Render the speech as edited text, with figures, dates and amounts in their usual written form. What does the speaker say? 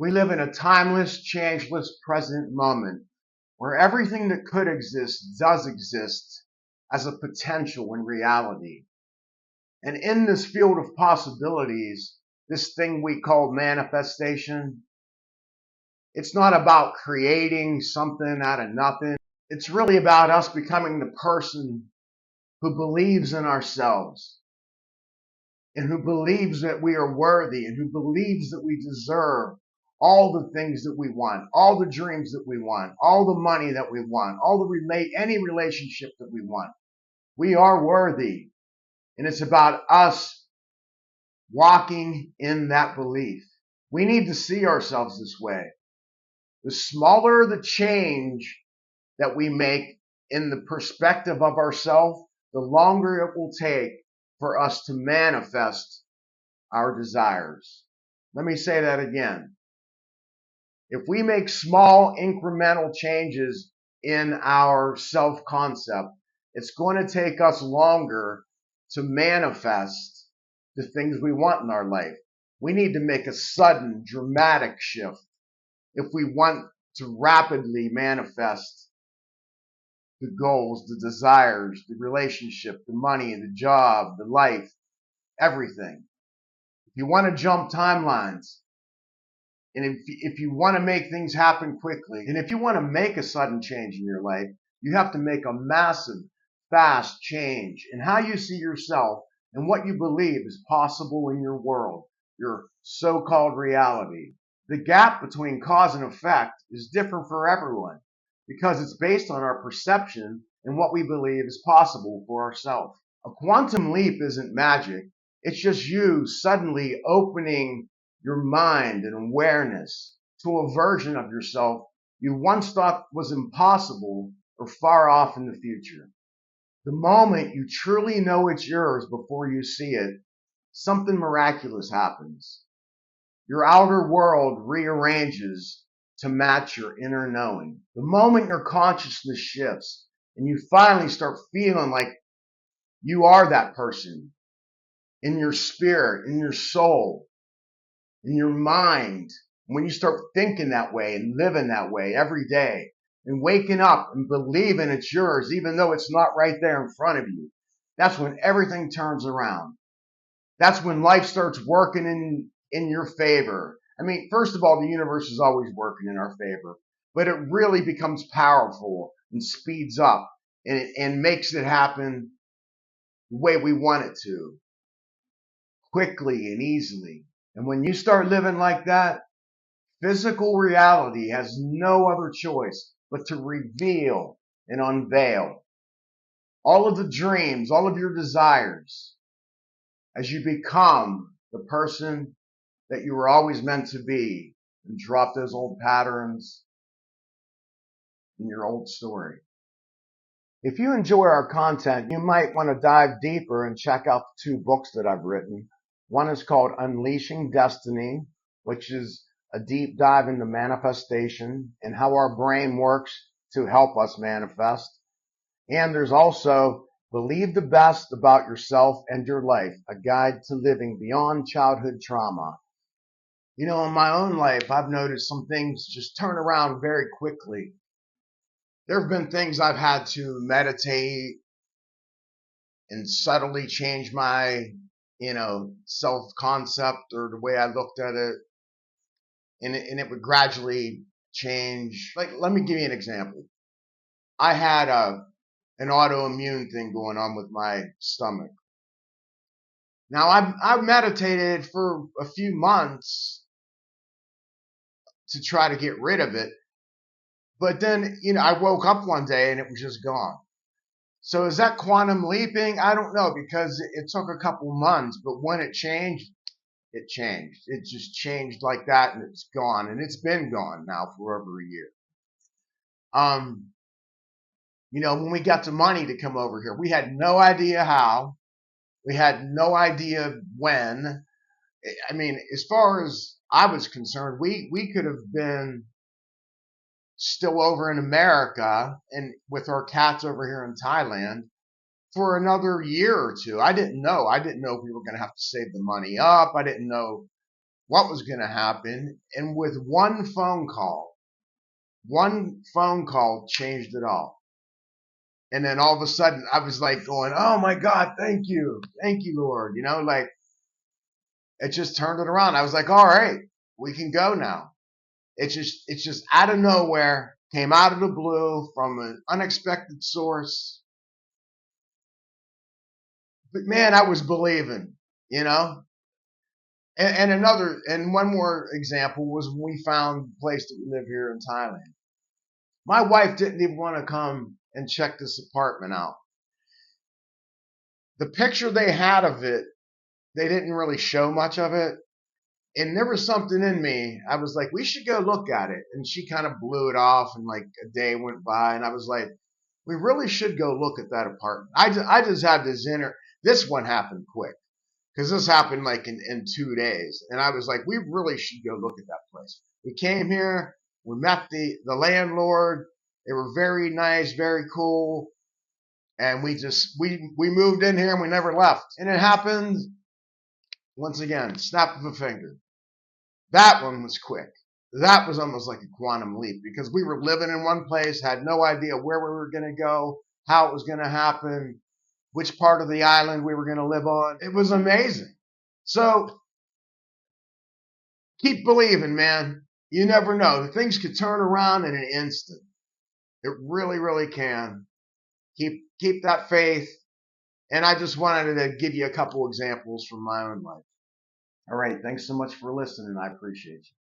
We live in a timeless, changeless present moment where everything that could exist does exist as a potential in reality. And in this field of possibilities, this thing we call manifestation, it's not about creating something out of nothing. It's really about us becoming the person who believes in ourselves and who believes that we are worthy and who believes that we deserve all the things that we want, all the dreams that we want, all the money that we want, any relationship that we want. We are worthy. And it's about us walking in that belief. We need to see ourselves this way. The smaller the change that we make in the perspective of ourselves, the longer it will take for us to manifest our desires. Let me say that again. If we make small incremental changes in our self-concept, it's going to take us longer to manifest the things we want in our life. We need to make a sudden, dramatic shift if we want to rapidly manifest the goals, the desires, the relationship, the money, the job, the life, everything. If you want to jump timelines, and if you want to make things happen quickly, and if you want to make a sudden change in your life, you have to make a massive, fast change in how you see yourself and what you believe is possible in your world, your so-called reality. The gap between cause and effect is different for everyone because it's based on our perception and what we believe is possible for ourselves. A quantum leap isn't magic. It's just you suddenly opening your mind and awareness to a version of yourself you once thought was impossible or far off in the future. The moment you truly know it's yours before you see it, something miraculous happens. Your outer world rearranges to match your inner knowing. The moment your consciousness shifts and you finally start feeling like you are that person in your spirit, in your soul, in your mind, when you start thinking that way and living that way every day and waking up and believing it's yours, even though it's not right there in front of you, that's when everything turns around. That's when life starts working in your favor. I mean, first of all, the universe is always working in our favor, but it really becomes powerful and speeds up and makes it happen the way we want it to, quickly and easily. And when you start living like that, physical reality has no other choice but to reveal and unveil all of the dreams, all of your desires, as you become the person that you were always meant to be and drop those old patterns in your old story. If you enjoy our content, you might want to dive deeper and check out the 2 books that I've written. One is called Unleashing Destiny, which is a deep dive into manifestation and how our brain works to help us manifest. And there's also Believe the Best About Yourself and Your Life, a guide to living beyond childhood trauma. You know, in my own life, I've noticed some things just turn around very quickly. There have been things I've had to meditate and subtly change my, self-concept or the way I looked at it. And it would gradually change. Like, let me give you an example. I had an autoimmune thing going on with my stomach. Now, I've meditated for a few months to try to get rid of it. But then, I woke up one day and it was just gone. So is that quantum leaping? I don't know, because it took a couple months, but when it changed, it changed. It just changed like that and it's gone. And it's been gone now for over a year. When we got the money to come over here, we had no idea how. We had no idea when. I mean, as far as I was concerned, we could have been still over in America and with our cats over here in Thailand for another year or two. I didn't know. I didn't know if we were going to have to save the money up. I didn't know what was going to happen. And with one phone call changed it all. And then all of a sudden I was like going, oh my God, thank you. Thank you, Lord. Like it just turned it around. I was like, all right, we can go now. It's just out of nowhere, came out of the blue from an unexpected source. But man, I was believing, you know. And one more example was when we found the place that we live here in Thailand. My wife didn't even want to come and check this apartment out. The picture they had of it, they didn't really show much of it. And there was something in me. I was like, we should go look at it. And she kind of blew it off, and like a day went by, and I was like, we really should go look at that apartment. I just had this one happened quick because this happened like in 2 days. And I was like, we really should go look at that place. We came here, we met the landlord. They were very nice, very cool. And we moved in here and we never left. And it happened once again, snap of a finger. That one was quick. That was almost like a quantum leap because we were living in one place, had no idea where we were going to go, how it was going to happen, which part of the island we were going to live on. It was amazing. So keep believing, man. You never know. Things could turn around in an instant. It really, really can. Keep that faith. And I just wanted to give you a couple examples from my own life. All right. Thanks so much for listening. I appreciate you.